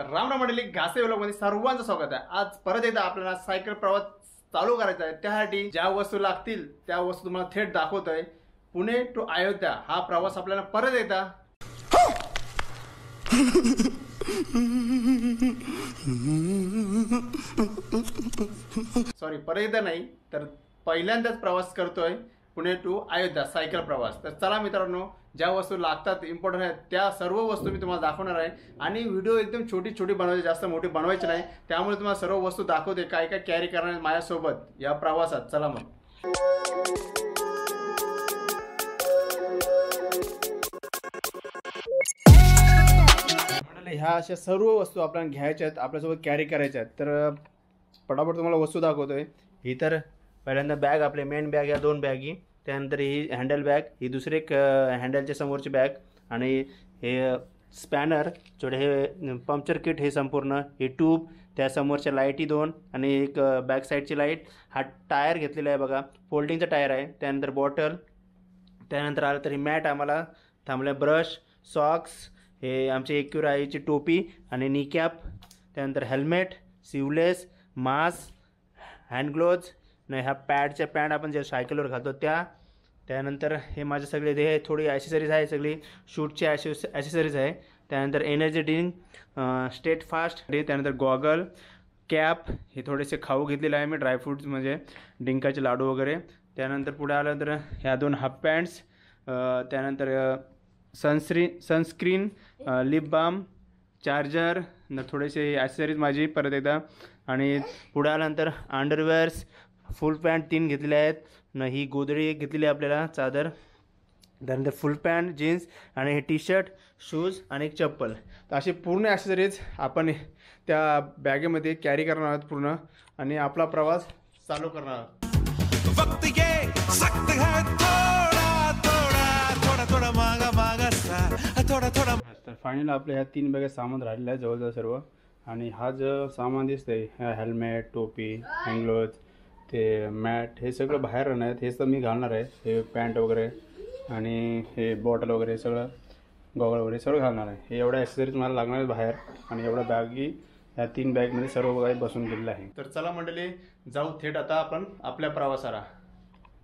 तर राम मंडळी घासे व्लॉगमध्ये सर्वांचं स्वागत आहे। आज परत एकदा आपल्याला सायकल प्रवास चालू करायचा आहे। त्यासाठी ज्या वस्तू लागतील त्या वस्तू तुम्हाला थेट दाखवतोय। पुणे टू अयोध्या हा प्रवास आपल्याला परत एकदा परत एकदा नाही तर पहिल्यांदाच प्रवास करतोय पुणे टू अयोध्या सायकल प्रवास। तर चला मित्रांनो, ज्या वस्तू लागतात इम्पॉर्टंट आहेत त्या सर्व वस्तू मी तुम्हाला दाखवणार आहे आणि व्हिडिओ एकदम छोटी छोटी बनवायची, जास्त मोठी बनवायची नाही। त्यामुळे तुम्हाला सर्व वस्तू दाखवते काय काय कॅरी करणार माझ्यासोबत या प्रवासात। चला मग ह्या अशा सर्व वस्तू आपल्याला घ्यायच्या आहेत, आपल्यासोबत कॅरी करायच्या आहेत। तर पटापट तुम्हाला वस्तू दाखवतोय। ही तर पहिल्यांदा बॅग, आपले मेन बॅग या दोन बॅगी, त्यानंतर ही हँडल बॅग, ही दुसरी एक हँडलच्या समोरची बॅग, आणि हे स्पॅनर छोटे, हे पंक्चर किट, हे संपूर्ण, हे ट्यूब, त्या समोरच्या लाईटी दोन, आणि एक बॅक साईडची लाईट, हा टायर घेतलेला आहे बघा, फोल्डिंगचा टायर आहे, त्यानंतर बॉटल, त्यानंतर आलं तर ही मॅट आम्हाला थांबलं, ब्रश, सॉक्स, हे आमची एक्युराईची टोपी आणि नी कॅप, त्यानंतर helmet, sleeveless, mask, hand gloves, नाही ह्या पॅडच्या पॅड आपण जे सायकलवर घालतो त्या, त्यानंतर हे माझे सगळे हे थोडी ॲसेसरीज आहे, सगळी शूटची ॲसेसरीज आहे, त्यानंतर एनर्जी ड्रिंक, स्टेट फास्ट, त्यानंतर गॉगल, कॅप, हे थोडेसे खाऊ घेतलेले आहे मी, ड्रायफ्रूट्स म्हणजे डिंकाचे लाडू वगैरे, त्यानंतर पुढे आलं तर ह्या दोन हाफ पॅन्ट्स, त्यानंतर सनस्क्रीन, लिप बाम, चार्जर, थोडेसे ॲसेसरीज माझी परत एकदा, आणि पुढे आल्यानंतर अंडरवेअर्स, फुल पॅन्ट 3 घेतलेले आहेत, न ही गोधडी एक घेतलेली आहे आपल्याला चादर, त्यानंतर फुल पॅन्ट, जीन्स, आणि हे टी शर्ट, शूज आणि एक चप्पल। तर असे पूर्ण ॲसेसरीज आपण त्या बॅगेमध्ये कॅरी करणार आहोत पूर्ण, आणि आपला प्रवास चालू करणार आहोत। तर फायनल आपल्या ह्या 3 बॅगा सामान राहिलेलं आहे जवळजवळ सर्व, आणि हा जो सामान दिसतंय, हेल्मेट, टोपी, हँडग्लोव्ज, ते मॅट, हे सगळं बाहेर राहणार आहेत, हेच तर मी घालणार आहे, हे पॅन्ट वगैरे आणि हे बॉटल वगैरे सगळं, गॉगल वगैरे सगळं घालणार आहे। हे एवढ्या ॲक्सेसरीज मला लागणार आहेत बाहेर, आणि एवढ्या बॅगी ह्या 3 बॅगमध्ये सर्व काही बसून गेलेलं आहे। तर चला मंडळी, जाऊ थेट आता आपण आपल्या प्रवासाला।